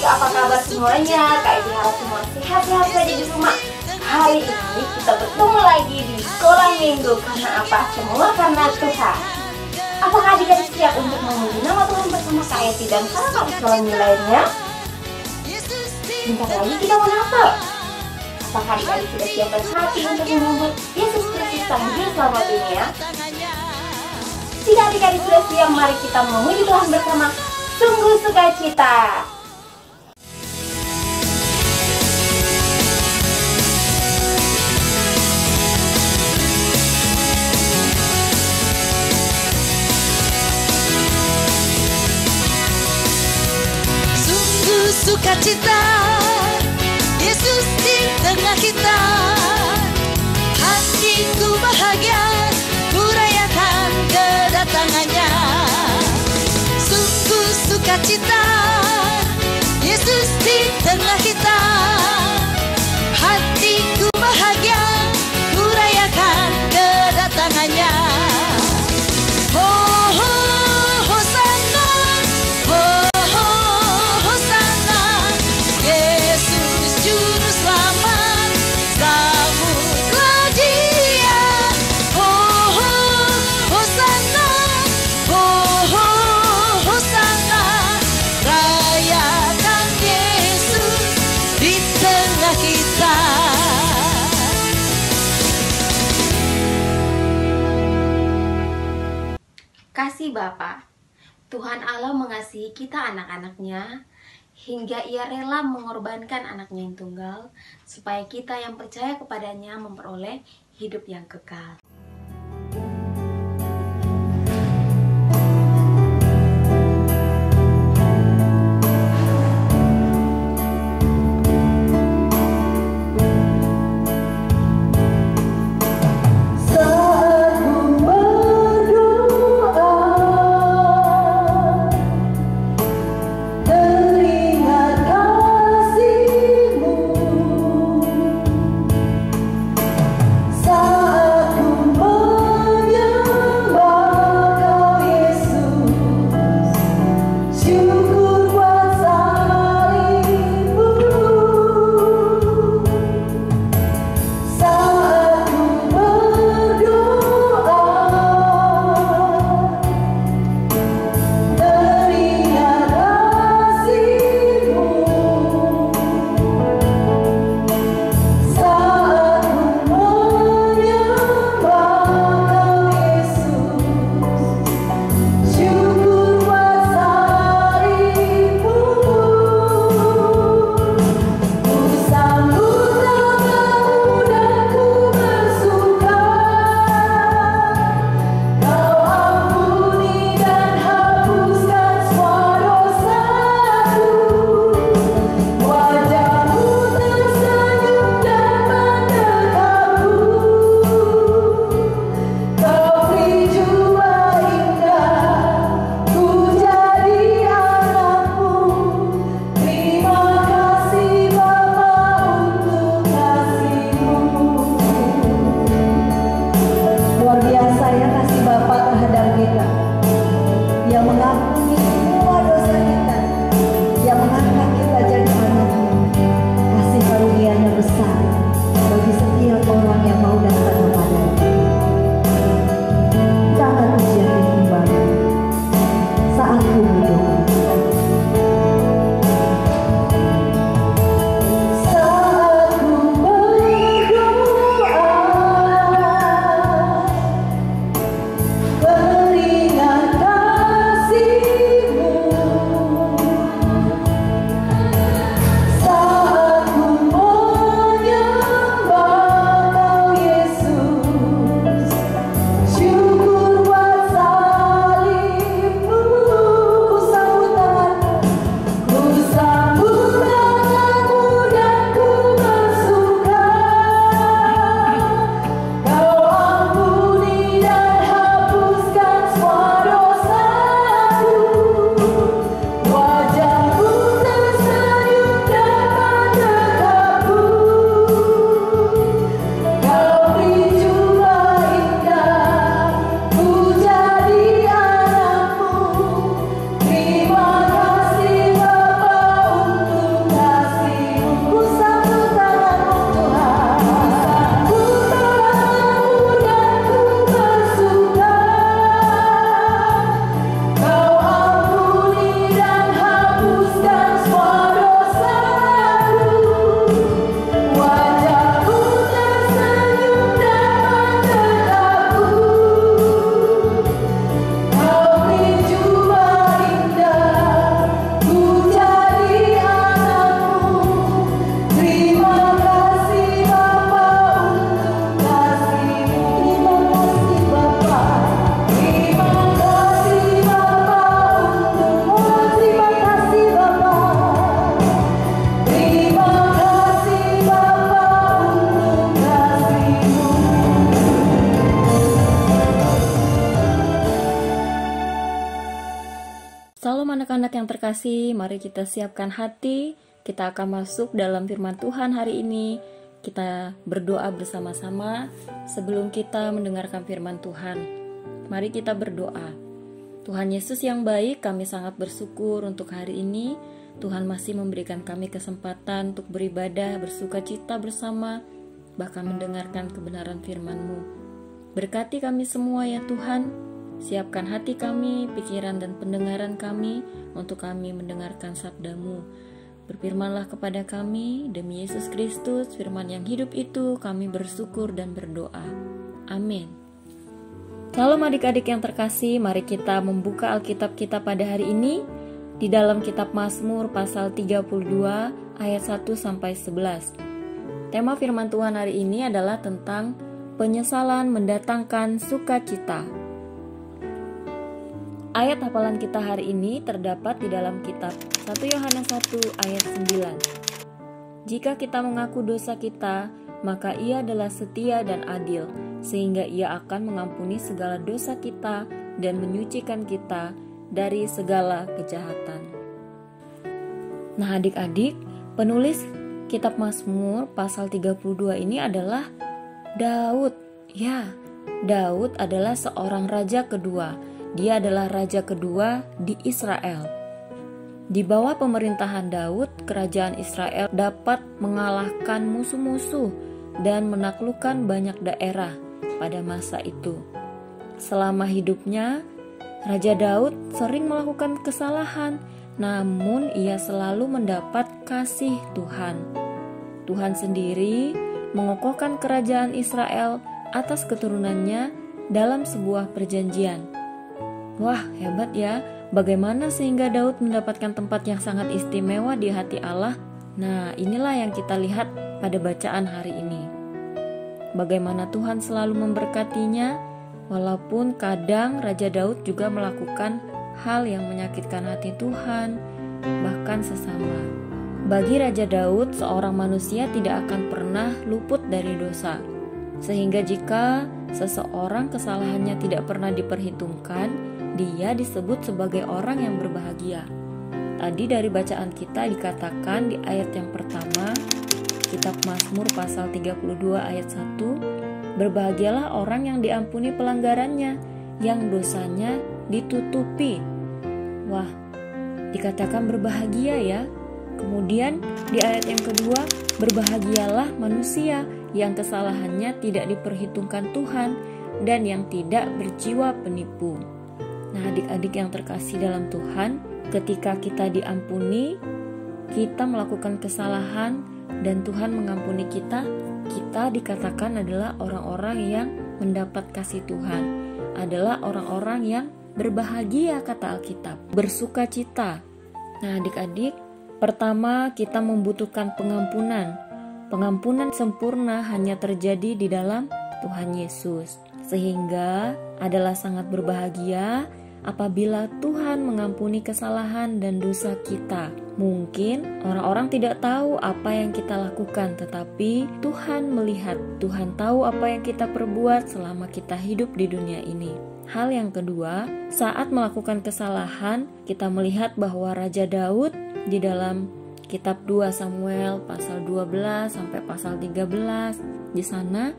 apa kabar semuanya? Kak Edi harap semua sehat-sehat saja di rumah. Hari ini kita bertemu lagi di sekolah minggu. Karena apa? Semua karena Tuhan. Apakah adik-adik siap untuk memuji nama Tuhan bersama Kak Edi dan kakak sekolah lainnya? Bentar lagi kita mau Natal. Apakah adik-adik sudah siapkan hati untuk menyambut Yesus Kristus Sang Juru Selamat dunia? Jika adik-adik sudah siap, mari kita memuji Tuhan bersama sungguh sukacita. Sungguh sukacita, Yesus di tengah kita. Hatiku bahagia, ku rayakan kedatangannya. Sungguh sukacita, Yesus di tengah kita. Hatiku bahagia, ku rayakan kedatangannya. Oh, oh, Hosana, oh, oh, Hosana, Yesus Juru Selamat, sambutlah Dia. Oh, oh, Hosana, oh, oh, Hosana, rayakan Yesus di tengah kita. Kasih Bapa, Tuhan Allah mengasihi kita anak-anaknya hingga ia rela mengorbankan anaknya yang tunggal supaya kita yang percaya kepadanya memperoleh hidup yang kekal. Saat ku anak-anak yang terkasih, mari kita siapkan hati. Kita akan masuk dalam firman Tuhan hari ini. Kita berdoa bersama-sama sebelum kita mendengarkan firman Tuhan. Mari kita berdoa. Tuhan Yesus yang baik, kami sangat bersyukur untuk hari ini. Tuhan masih memberikan kami kesempatan untuk beribadah, bersuka cita bersama, bahkan mendengarkan kebenaran firman-Mu. Berkati kami semua ya Tuhan. Siapkan hati kami, pikiran dan pendengaran kami untuk kami mendengarkan sabda-Mu. Berfirmanlah kepada kami, demi Yesus Kristus, firman yang hidup itu kami bersyukur dan berdoa. Amin. Shalom adik-adik yang terkasih, mari kita membuka Alkitab kita pada hari ini di dalam kitab Mazmur pasal 32 ayat 1-11. Tema firman Tuhan hari ini adalah tentang penyesalan mendatangkan sukacita. Ayat hafalan kita hari ini terdapat di dalam kitab 1 Yohanes 1 ayat 9. Jika kita mengaku dosa kita, maka Ia adalah setia dan adil, sehingga Ia akan mengampuni segala dosa kita dan menyucikan kita dari segala kejahatan. Nah adik-adik, penulis kitab Mazmur pasal 32 ini adalah Daud. Ya, Daud adalah seorang raja kedua. Dia adalah raja kedua di Israel. Di bawah pemerintahan Daud, kerajaan Israel dapat mengalahkan musuh-musuh dan menaklukkan banyak daerah pada masa itu. Selama hidupnya, Raja Daud sering melakukan kesalahan, namun ia selalu mendapat kasih Tuhan. Tuhan sendiri mengokohkan kerajaan Israel atas keturunannya dalam sebuah perjanjian. Wah, hebat ya. Bagaimana sehingga Daud mendapatkan tempat yang sangat istimewa di hati Allah? Nah, inilah yang kita lihat pada bacaan hari ini. Bagaimana Tuhan selalu memberkatinya, walaupun kadang Raja Daud juga melakukan hal yang menyakitkan hati Tuhan, bahkan sesama. Bagi Raja Daud, seorang manusia tidak akan pernah luput dari dosa. Sehingga jika seseorang kesalahannya tidak pernah diperhitungkan, dia disebut sebagai orang yang berbahagia. Tadi dari bacaan kita dikatakan di ayat yang pertama, kitab Mazmur pasal 32 ayat 1, berbahagialah orang yang diampuni pelanggarannya, yang dosanya ditutupi. Wah, dikatakan berbahagia ya. Kemudian di ayat yang kedua, berbahagialah manusia yang kesalahannya tidak diperhitungkan Tuhan dan yang tidak berjiwa penipu. Nah adik-adik yang terkasih dalam Tuhan, ketika kita diampuni, kita melakukan kesalahan dan Tuhan mengampuni kita, kita dikatakan adalah orang-orang yang mendapat kasih Tuhan, adalah orang-orang yang berbahagia kata Alkitab, bersuka cita. Nah adik-adik, pertama kita membutuhkan pengampunan. Pengampunan sempurna hanya terjadi di dalam Tuhan Yesus. Sehingga adalah sangat berbahagia apabila Tuhan mengampuni kesalahan dan dosa kita. Mungkin orang-orang tidak tahu apa yang kita lakukan, tetapi Tuhan melihat, Tuhan tahu apa yang kita perbuat selama kita hidup di dunia ini. Hal yang kedua, saat melakukan kesalahan, kita melihat bahwa Raja Daud di dalam kitab 2 Samuel pasal 12 sampai pasal 13, di sana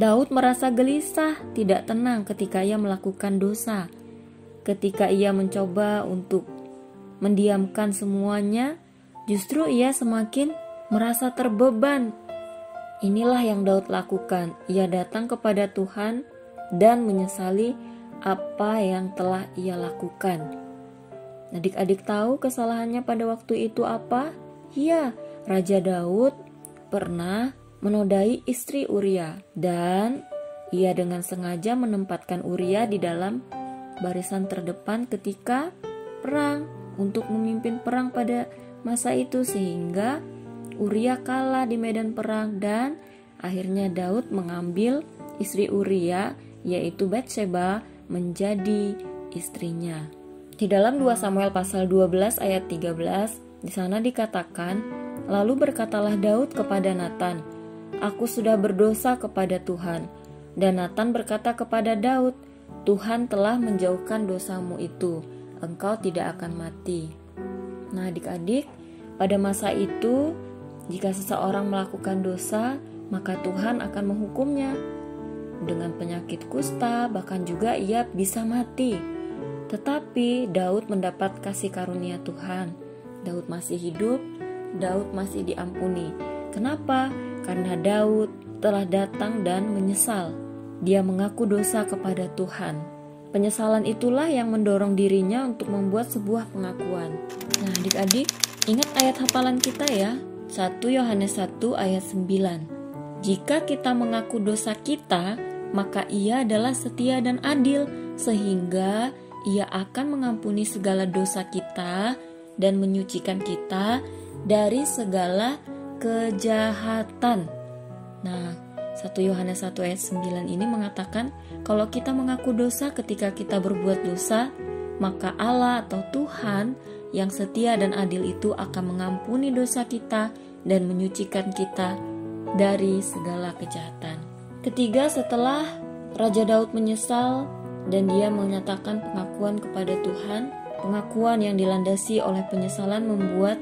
Daud merasa gelisah, tidak tenang ketika ia melakukan dosa. Ketika ia mencoba untuk mendiamkan semuanya, justru ia semakin merasa terbeban. Inilah yang Daud lakukan. Ia datang kepada Tuhan dan menyesali apa yang telah ia lakukan. Adik-adik tahu kesalahannya pada waktu itu apa? Ya, Raja Daud pernah menodai istri Uria, dan ia dengan sengaja menempatkan Uria di dalam barisan terdepan ketika perang, untuk memimpin perang pada masa itu, sehingga Uria kalah di medan perang dan akhirnya Daud mengambil istri Uria, yaitu Batseba, menjadi istrinya. Di dalam 2 Samuel pasal 12 ayat 13, di sana dikatakan, lalu berkatalah Daud kepada Natan, aku sudah berdosa kepada Tuhan. Dan Natan berkata kepada Daud, Tuhan telah menjauhkan dosamu itu. engkau tidak akan mati. Nah adik-adik, pada masa itu jika seseorang melakukan dosa, maka Tuhan akan menghukumnya dengan penyakit kusta, bahkan juga ia bisa mati. Tetapi Daud mendapat kasih karunia Tuhan. Daud masih hidup, Daud masih diampuni. Kenapa? Karena Daud telah datang dan menyesal. Dia mengaku dosa kepada Tuhan. Penyesalan itulah yang mendorong dirinya untuk membuat sebuah pengakuan. Nah adik-adik, ingat ayat hafalan kita ya, 1 Yohanes 1 ayat 9. Jika kita mengaku dosa kita, maka ia adalah setia dan adil, sehingga ia akan mengampuni segala dosa kita dan menyucikan kita dari segala kejahatan. Nah, 1 Yohanes 1 ayat 9 ini mengatakan kalau kita mengaku dosa ketika kita berbuat dosa, maka Allah atau Tuhan yang setia dan adil itu akan mengampuni dosa kita dan menyucikan kita dari segala kejahatan. Ketiga, setelah Raja Daud menyesal dan dia menyatakan pengakuan kepada Tuhan, pengakuan yang dilandasi oleh penyesalan membuat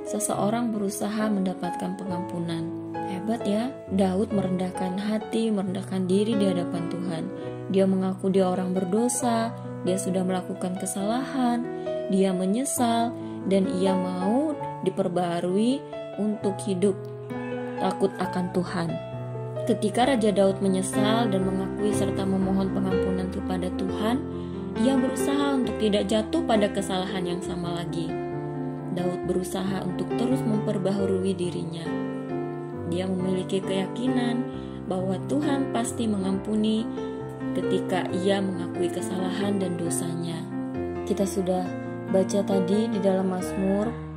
seseorang berusaha mendapatkan pengampunan. Hebat ya, Daud merendahkan hati, merendahkan diri di hadapan Tuhan. Dia mengaku dia orang berdosa, dia sudah melakukan kesalahan, dia menyesal, dan ia mau diperbarui untuk hidup takut akan Tuhan. Ketika Raja Daud menyesal dan mengakui serta memohon pengampunan kepada Tuhan, ia berusaha untuk tidak jatuh pada kesalahan yang sama lagi. Daud berusaha untuk terus memperbaharui dirinya. Dia memiliki keyakinan bahwa Tuhan pasti mengampuni ketika ia mengakui kesalahan dan dosanya. Kita sudah baca tadi di dalam Mazmur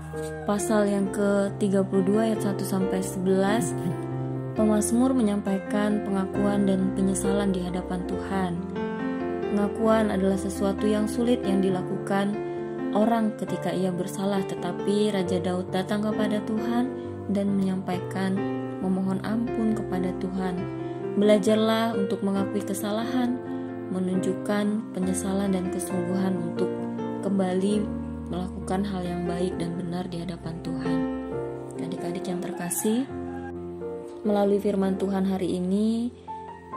pasal yang ke-32 ayat 1-11. Pemazmur menyampaikan pengakuan dan penyesalan di hadapan Tuhan. Pengakuan adalah sesuatu yang sulit yang dilakukan orang ketika ia bersalah, tetapi Raja Daud datang kepada Tuhan dan menyampaikan memohon ampun kepada Tuhan. Belajarlah untuk mengakui kesalahan, menunjukkan penyesalan dan kesungguhan untuk kembali melakukan hal yang baik dan benar di hadapan Tuhan. Adik-adik yang terkasih, melalui firman Tuhan hari ini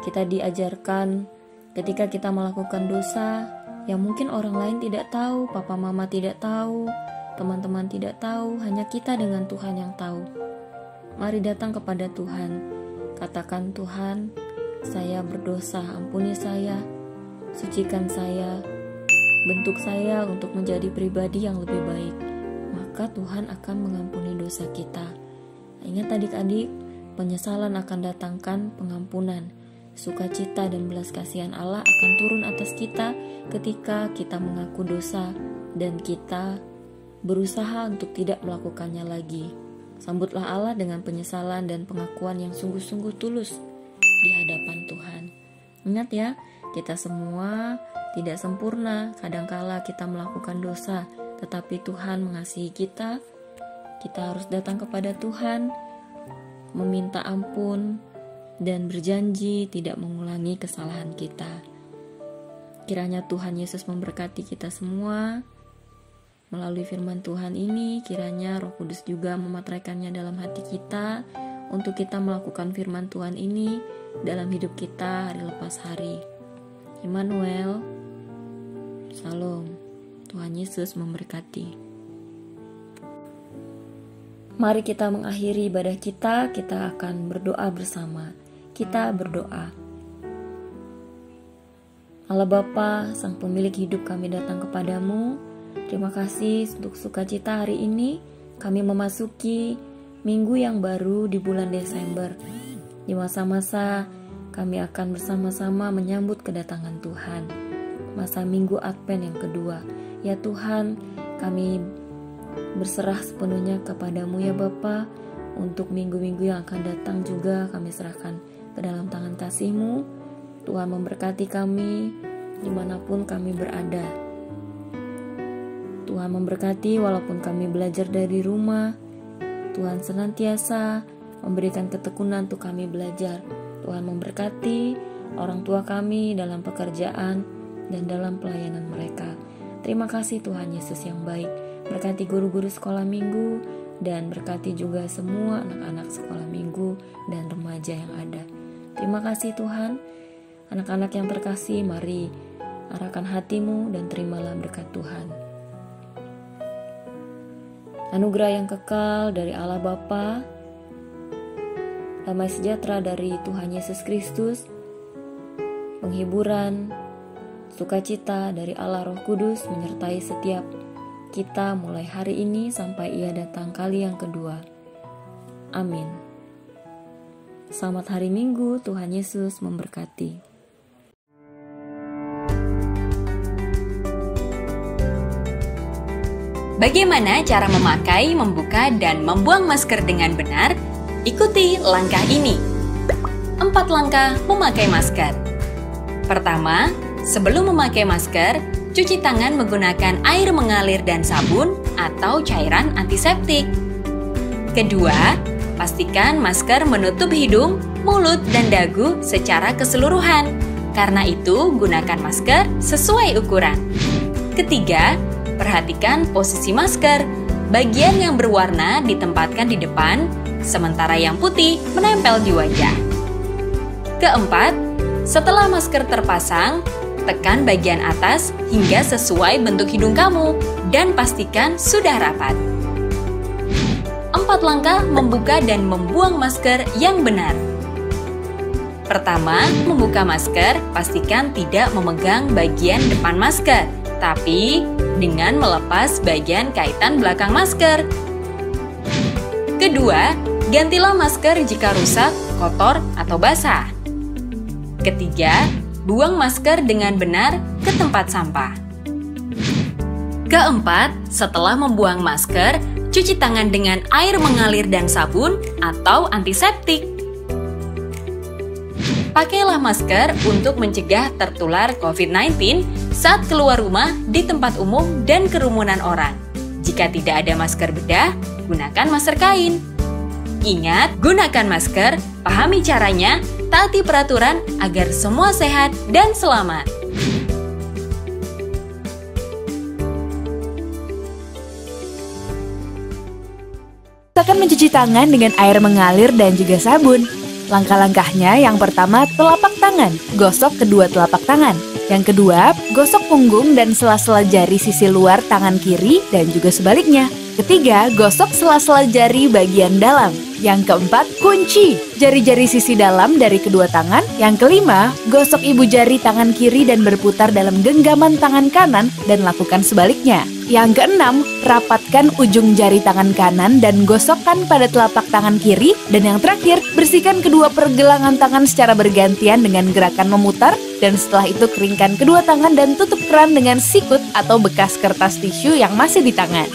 kita diajarkan ketika kita melakukan dosa yang mungkin orang lain tidak tahu, papa mama tidak tahu, teman-teman tidak tahu, hanya kita dengan Tuhan yang tahu. Mari datang kepada Tuhan, katakan, Tuhan, saya berdosa, ampuni saya, sucikan saya, bentuk saya untuk menjadi pribadi yang lebih baik. Maka Tuhan akan mengampuni dosa kita. Ingat adik-adik, penyesalan akan datangkan pengampunan. Sukacita dan belas kasihan Allah akan turun atas kita ketika kita mengaku dosa dan kita berusaha untuk tidak melakukannya lagi. Sambutlah Allah dengan penyesalan dan pengakuan yang sungguh-sungguh tulus di hadapan Tuhan. Ingat ya, kita semua tidak sempurna. Kadangkala kita melakukan dosa, tetapi Tuhan mengasihi kita. Kita harus datang kepada Tuhan, meminta ampun, dan berjanji tidak mengulangi kesalahan kita. Kiranya Tuhan Yesus memberkati kita semua. Melalui firman Tuhan ini, kiranya Roh Kudus juga memateraikannya dalam hati kita untuk kita melakukan firman Tuhan ini dalam hidup kita hari lepas hari. Immanuel, Shalom. Tuhan Yesus memberkati. Mari kita mengakhiri ibadah kita akan berdoa bersama. Kita berdoa. Allah Bapa, Sang Pemilik hidup, kami datang kepadamu. Terima kasih untuk sukacita hari ini. Kami memasuki minggu yang baru di bulan Desember. Di masa-masa kami akan bersama-sama menyambut kedatangan Tuhan. Masa minggu Advent yang kedua. Ya Tuhan, kami berserah sepenuhnya kepadamu ya Bapa. Untuk minggu-minggu yang akan datang juga kami serahkan ke dalam tangan kasih-Mu. Tuhan memberkati kami dimanapun kami berada. Tuhan memberkati walaupun kami belajar dari rumah. Tuhan senantiasa memberikan ketekunan untuk kami belajar. Tuhan memberkati orang tua kami dalam pekerjaan dan dalam pelayanan mereka. Terima kasih Tuhan Yesus yang baik. Berkati guru-guru sekolah minggu dan berkati juga semua anak-anak sekolah minggu dan remaja yang ada. Terima kasih Tuhan. Anak-anak yang terkasih, mari arahkan hatimu dan terimalah berkat Tuhan. Anugerah yang kekal dari Allah Bapa, damai sejahtera dari Tuhan Yesus Kristus, penghiburan, sukacita dari Allah Roh Kudus menyertai setiap kita mulai hari ini sampai Ia datang kali yang kedua. Amin. Selamat hari Minggu, Tuhan Yesus memberkati. Bagaimana cara memakai, membuka, dan membuang masker dengan benar? Ikuti langkah ini. 4 langkah memakai masker. Pertama, sebelum memakai masker, cuci tangan menggunakan air mengalir dan sabun atau cairan antiseptik. Kedua, pastikan masker menutup hidung, mulut, dan dagu secara keseluruhan. Karena itu, gunakan masker sesuai ukuran. Ketiga, perhatikan posisi masker. Bagian yang berwarna ditempatkan di depan, sementara yang putih menempel di wajah. Keempat, setelah masker terpasang, tekan bagian atas hingga sesuai bentuk hidung kamu dan pastikan sudah rapat. 4 langkah membuka dan membuang masker yang benar. Pertama, membuka masker, pastikan tidak memegang bagian depan masker, tapi dengan melepas bagian kaitan belakang masker. Kedua, gantilah masker jika rusak, kotor, atau basah. Ketiga, buang masker dengan benar ke tempat sampah. Keempat, setelah membuang masker, cuci tangan dengan air mengalir dan sabun atau antiseptik. Pakailah masker untuk mencegah tertular COVID-19 saat keluar rumah di tempat umum dan kerumunan orang. Jika tidak ada masker bedah, gunakan masker kain. Ingat, gunakan masker, pahami caranya, taati peraturan agar semua sehat dan selamat. Akan mencuci tangan dengan air mengalir dan juga sabun. Langkah-langkahnya yang pertama, telapak tangan, gosok kedua telapak tangan. Yang kedua, gosok punggung dan sela-sela jari sisi luar tangan kiri dan juga sebaliknya. Ketiga, gosok sela-sela jari bagian dalam. Yang keempat, kunci jari-jari sisi dalam dari kedua tangan. Yang kelima, gosok ibu jari tangan kiri dan berputar dalam genggaman tangan kanan dan lakukan sebaliknya. Yang keenam, rapatkan ujung jari tangan kanan dan gosokkan pada telapak tangan kiri. Dan yang terakhir, bersihkan kedua pergelangan tangan secara bergantian dengan gerakan memutar. Dan setelah itu keringkan kedua tangan dan tutup keran dengan sikut atau bekas kertas tisu yang masih di tangan.